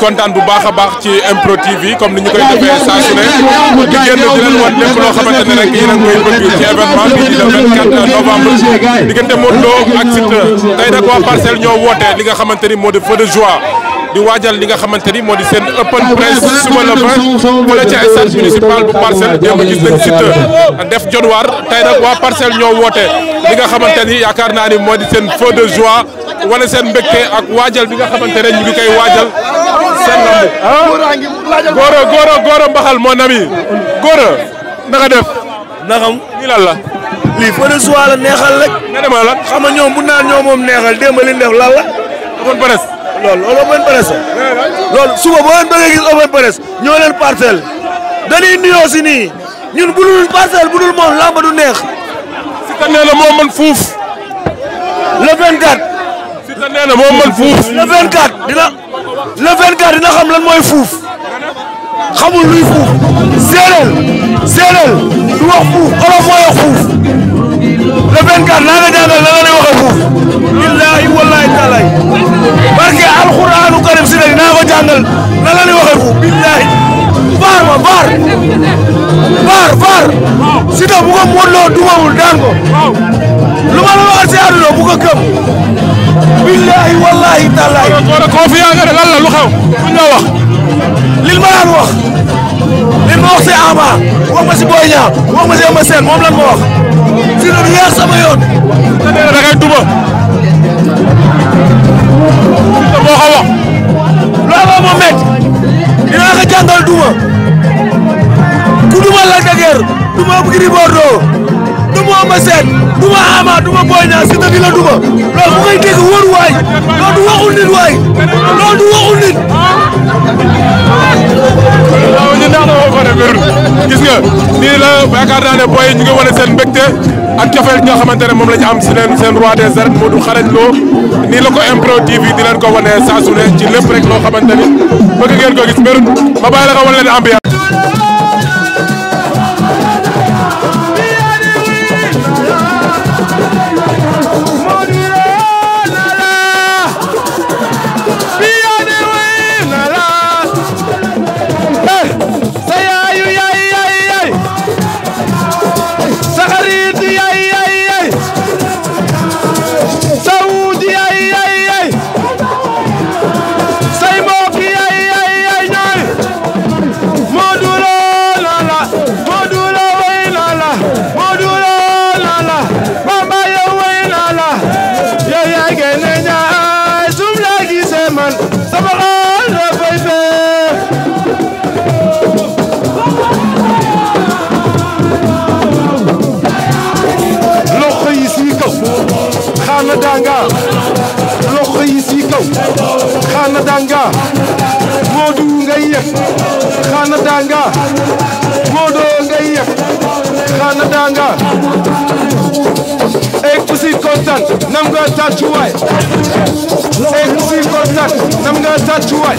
kontaan bu baax a baax ci Impro TV comme ni ñu koy defee saa su ne di génn di leen wan lépp loo xamante ne rek yéen a ngi koy bëgg ci événement bi di le 24 novembre diggante Modou Lo ak Siteu tey nag waa Parcelles ñoo woote li nga xamante ni moo di feu de joie di waajal li nga xamante ni moo di seen open press suba le 20 wala ci stade municipal bu Parcelles démb gis nañ Siteu def jonwaar tey nag waa Parcelles ñoo woote li nga xamante ni yaakaar naa ni moo di seen feu de joie wala seen mbégte ak waajal bi nga xamante ne ñu ngi koy waajal seen lamb góora mbaxal mon ami góora naka def naxam nii lan la lii feu de joie la neexal rek nga dema lan xam nga ñoom bu naan ñoom moom neexal démb li def lan la open press loolu open press loolu suba boo leen bëggee gis open press ñoo leen Parcelles dañuy nuyoo si nii ñun bu dul Parcelles bu dul moom lamba du neex Siteu nee na moo mën fuuf le 24 Siteu nee na moo mën fuuf le 24 dina xam lan mooy fuuf xamul luy fuuf séeréer du wax fuuf olof mooy wax fuuf le 24 naa nga jàngal na la lay waxee fuuf billaahi wallaahi taalaay barke alxuraanu karim si naa ko jàngal na la lay waxee fuuf billaahi vaar Siteu bu ko Modou Lo dumawul daan ko lu ma la waxal si àdduna bu ko gëm billaahi wallaahi taalaay góora confiant nga ne lan la lu xew buñ la wax lil ma daan wax si Ama wax ma si Boy Niang wax ma si Eumeu Sène moom lan ma wax Siteu du yeex sama yoon da ngay duma Siteu moo ko wax looloo ma métti dinaa ko jàngal duma ku duma Lac de Guiers duma Gris Bordeaux duma Eumeu Sène duma Ama duma Boy Niang Siteu di la duma loolu bu koy dégg wóoru waay loolu du waxul nit waay loolu du waxul nit waaw ñu ndax na ko def gis nga nii la yaakaar naa ne booy ñu ngi wane seen mbégte ak cofeel nga xamante ne moom la ñu am si seen roi des arènes Modou Xarañ Lo nii la ko Impro TV di leen ko wane saa su ne ci lépp rek loo xamante ni bëgg ngeen ko gis mbir ma bàyyi la nga wan leen ambiance loxo yi si kaw xaana danga Modou ngay yëg xaana danga Modou ngay yëg xaana danga ek ku si kontaan nam nga tàccuwaay ek ku si kontaan nam nga tàccuwaay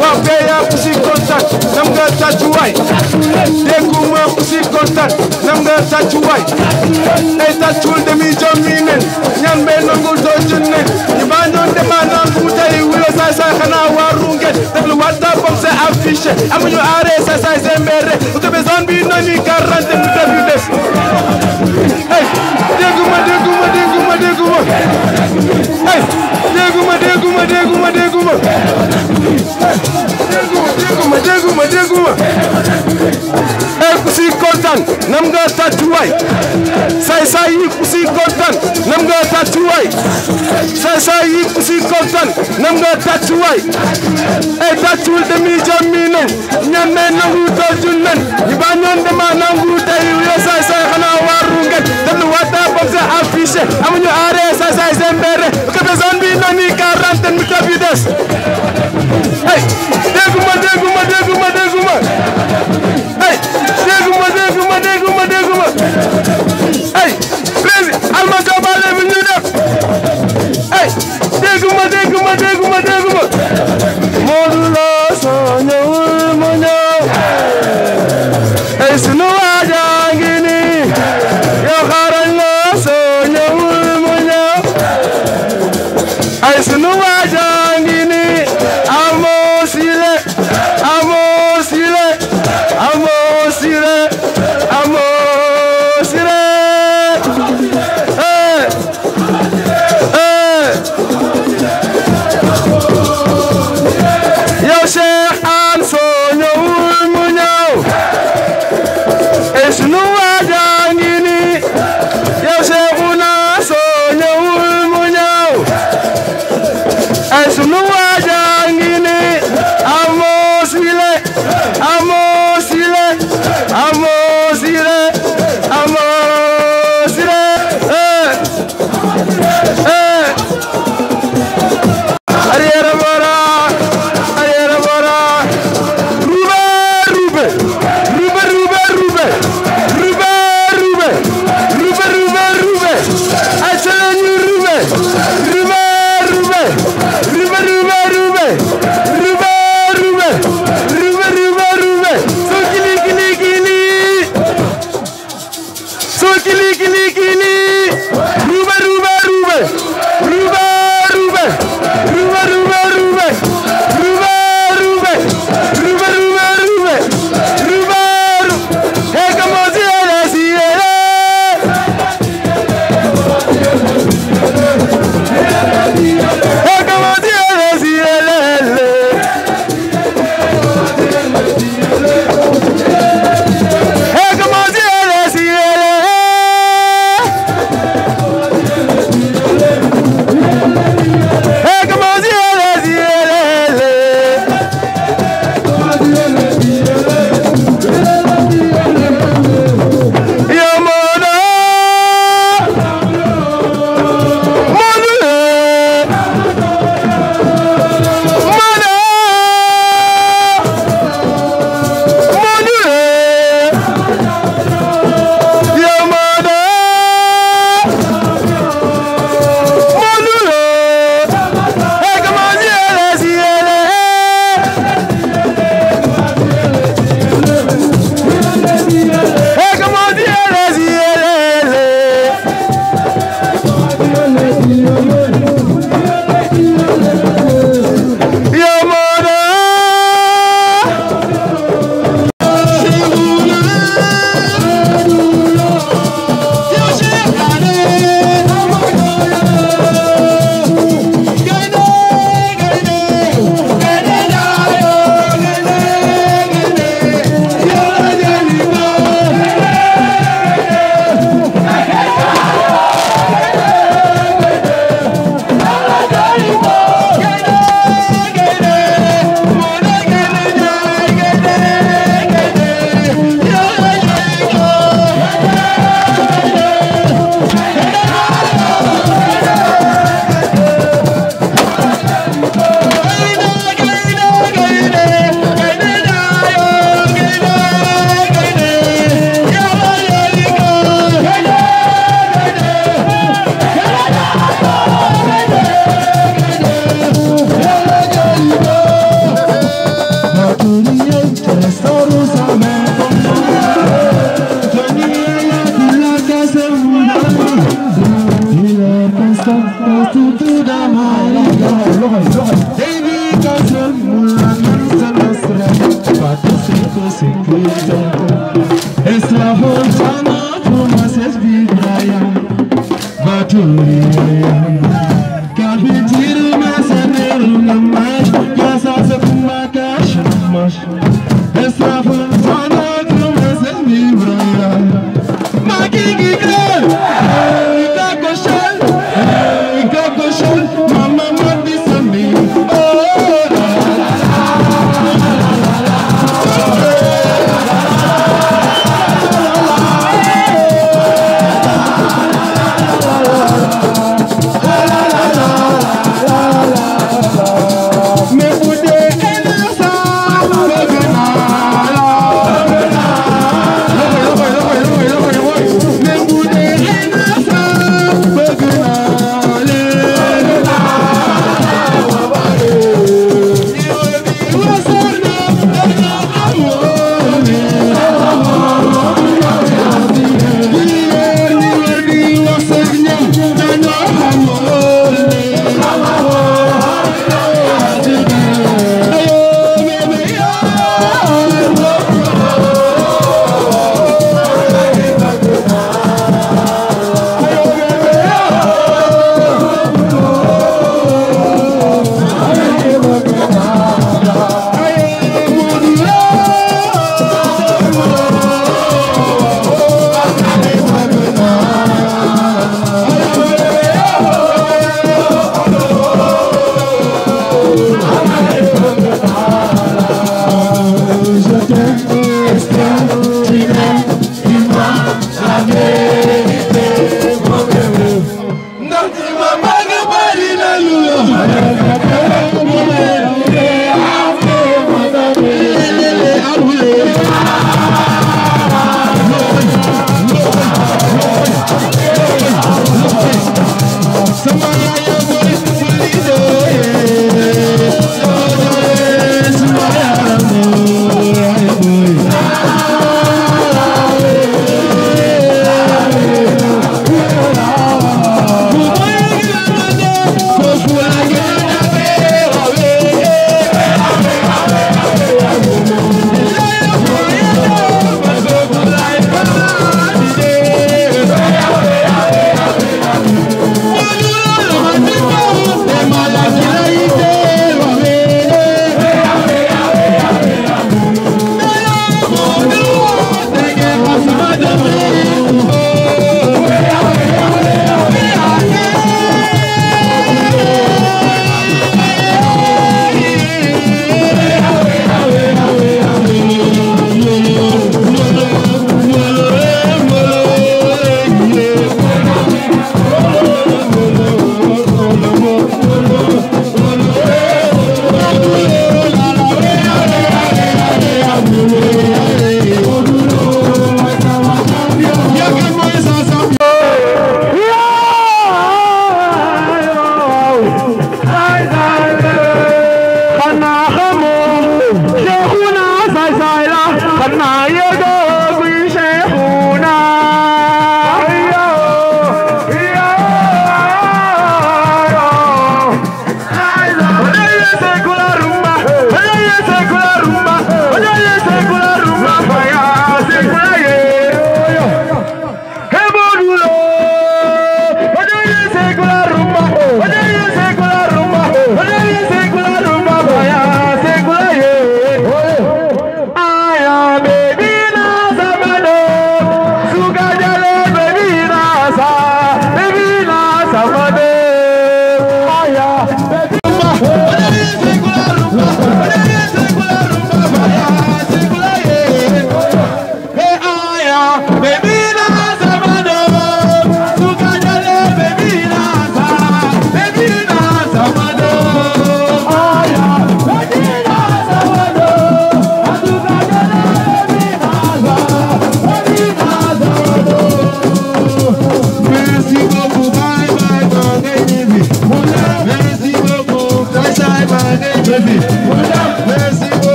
waa beya ku si kontaan nam nga tàccuwaay dégguma ku si kontaan nam nga tàccuwaay ay tàccul demi jommi nen ñan be nangul doo junne ñi ba ñoon dema naan bu mu tey wulo saay saay xanaa waa runget def lu wata comme c'est affiché amuñu aare saay saay c'est mbere bu ko besoin bi noni 40 minutes yu des hey dégguma hey dégguma hey ku si kontaan nam nga tàccuwaay saay yi ku si kontaan nam nga tàccuwaay saay yi ku si kontaan nam nga tàccuwaay ay tàccul demi jàmmi nañ ñan ne nangu doojul nañ ñi ba ñoon dema nangu tey yo saay xanaa waaru nget def lu wata comme c'est affiché amuñu aare saay c'est mbere ko besoin bi noni 40 minutes yu des hey dégguma hey dégguma hey président alma jobale bi ñu def hey dégguma Modou Lo soo ñëwul mu ñëw hey sunu waaja ngi nii yow Xarañ Lo soo ñëwul mu ñëw ay sunu waaja ngi nii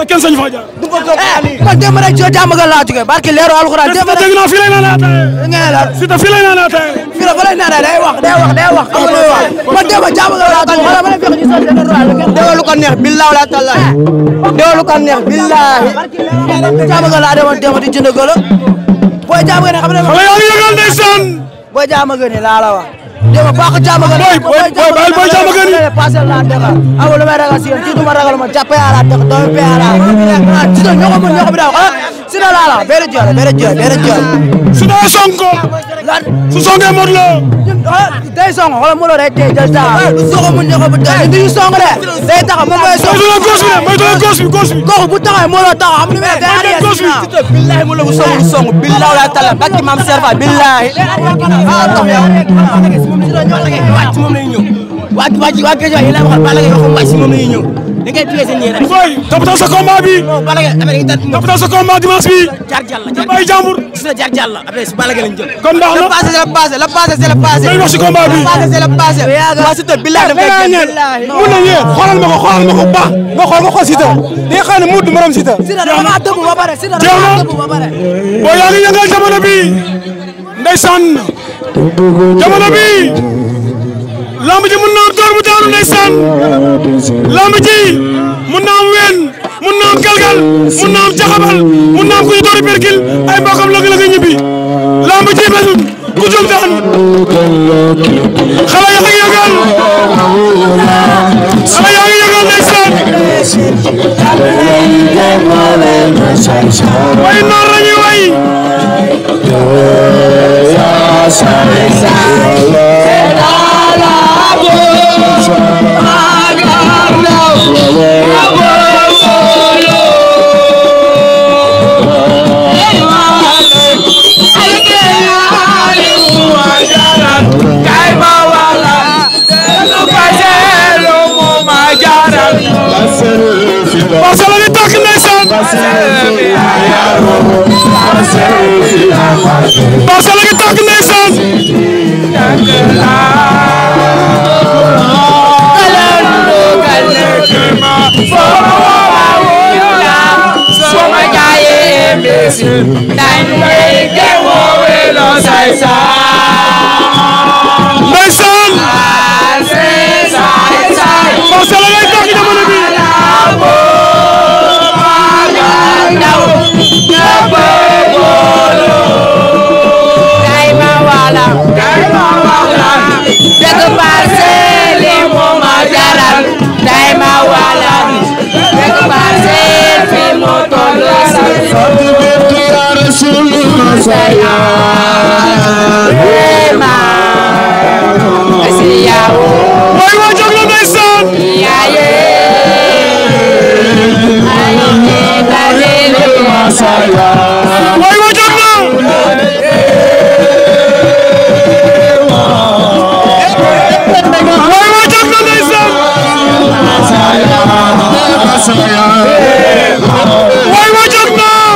kenn sañ fa jaar man dem rek jo jàmm ga laa jóge barki leeru alxuraan dem rek dégg naa fii lay naan ataaya ngeen la si ta fii lay naan ataaya fii la fa lay naan day wax amul wax man dem jàmm ga laa jóge wala ma ne fekk ñu sol den roal dewa lu ko neex billahi wala tallahi dewa lu ko neex billahi jàmm ga laa dem di jënd golo boy jàmm ga ne xam ne xale yaa ngi yëgal ndeysaan boy jàmm ga ne laa la wax dama baax jàmm ga boy jàmm ga ne passé la Dakar amul lu may ragal si yéen ci duma ragal ma jàppee ala dëkk doomu pee ala ci do ñoo ko mën ñoo ko bi daw si na laa la bere joor su do Sonko su songee Modou Lo day song wala Modou Lo day tey jël sa su ko mën ñoo ko bi daw indi ñu song de day tax mo may song may do gauche bi ko bu taxay Modou Lo tax am lu may day gauche bi billahi Modou Lo bu song billahi la taala bakki mam serfa billahi wàcc moom lay ñëw waa géej yi la waxal Balla Gaye waxum wàcc moom lay ñëw da ngay piéger ñi rek boy toppatoo sa combat bi non Balla Gaye après toppatoo sa combat dimanche bi jar jàll bay jàmbur gis na jar jàll après si Balla Gaye lañ jël kon baax na le passé day wax si combat bi c'est le passé waa si te billahi daf koy mun na ñëw xoolal ma ko baax nga xool si te day xam ne mudd morom si te dama dëbb ba pare si te dama dëbb ba pare boo yaa ngi yëngal jamono bi ndeysaan jamono bi lamb ji mun naa door mu daanu ndeysaan lamb ji mun naa am ween mun naa am galgal mun naa am jaxabal mun naa am ku ñu doori perkil ay mbokam la nga ñibbi lamb ji besul ku jóg daanu xale yaa ngi yëngal ndeysaan way noor la ñuy way Barcelona di tàkk ndeysaan Barcelona di tàkk ndeysaan ndeysaan Barcelona di tàkk jamono bi Why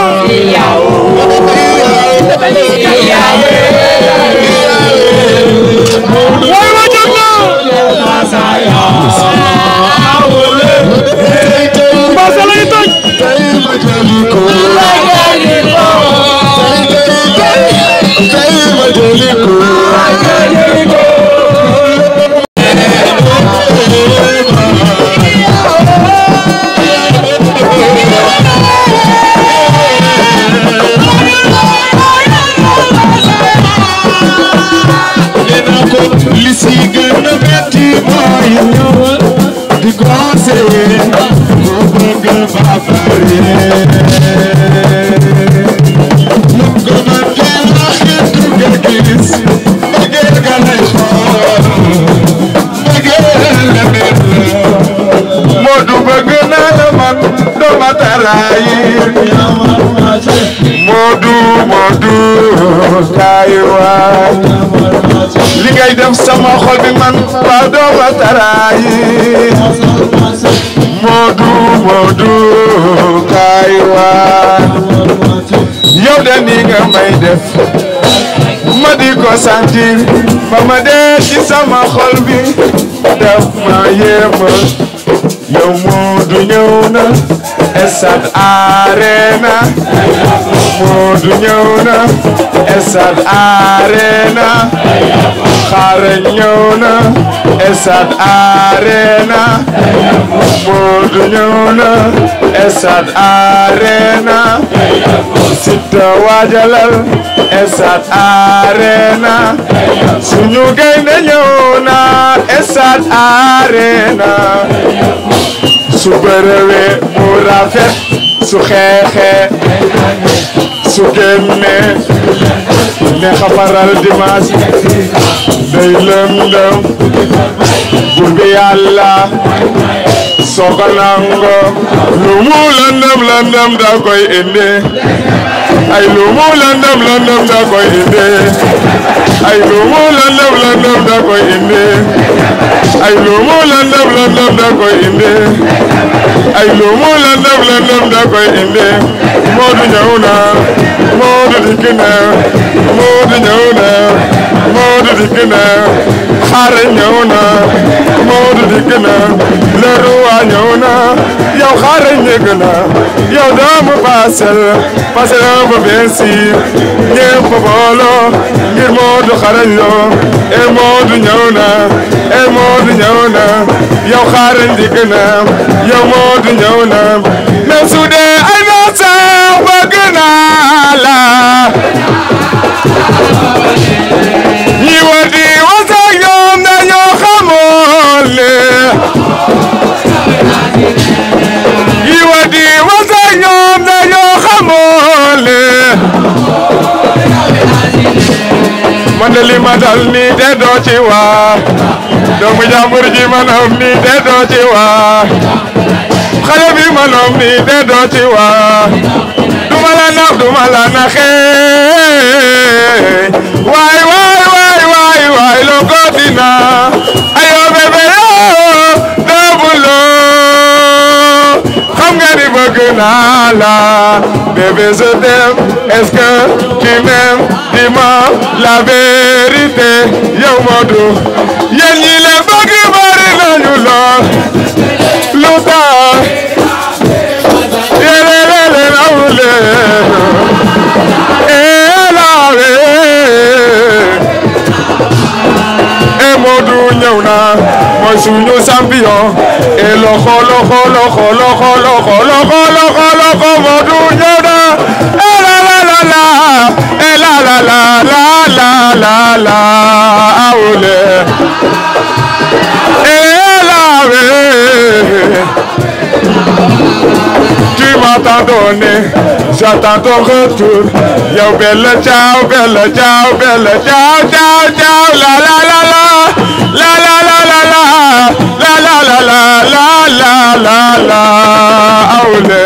tarayir Modou kaay waay li ngay def sama xol bi man ba dooma tarayir Modou kaay waay yow de ni nga may def ma di ko sentir ba ma dee ci sama xol bi def ma yéema yow Modou ñëw na Stade Arena Modou ñëw na Stade Arena Xarañ ñëw na Stade Arena Modou ñëw na Stade Arena Siteu waajalal Stade Arena suñu gaynde ñëw na Stade Arena su bërëwee mu rafet su xeexee su génnee neex a faral dimanche day lëndëm bur bi Yàlla soo ko nango lu mu lëndëm da koy indi ay lu mu lëndëm da koy indi ay lu mu lëndëm da koy indi ay lu mu lëndëm da koy indi ay lu mu lëndëm da koy indi Modou ñëw na Modou dikk na Modou ñëw na Modou dikk na Xarañ ñëw na Modou dikk na le roi ñëw na yow Xarañ dikk na yow doomu Parcelles ba bien sûr ñépp booloo ngir Modou Xarañ Lo e Modou ñëw na e Modou ñëw na yow Xarañ dikk na yow Modou ñëw na même su dee ay na sax bëgg naa la ñi war di wasa ñoom dañoo xamoon ne ñi war di wasa ñoom dañoo xamoon ne man de li ma dal nii de doo ci waa doomu jàmbur ji ma noom nii de doo ci waa xale bi ma noom nii de doo ci waa duma la nax duma la naxee waay lo ko dina ayo bébé yo doobulo xam nga ni bëgg naa la bébé je t'aime est-ce que tu m'aimes dis-moi la vérité yow Modou yéen ñi la bëgg bari nañu lool lu tax yéen leen awule Modou ñëw na mooy suñu champion et loxo Modou ñëw na la awule tu m'as donné j'attends ton retour yow belle ciao la awule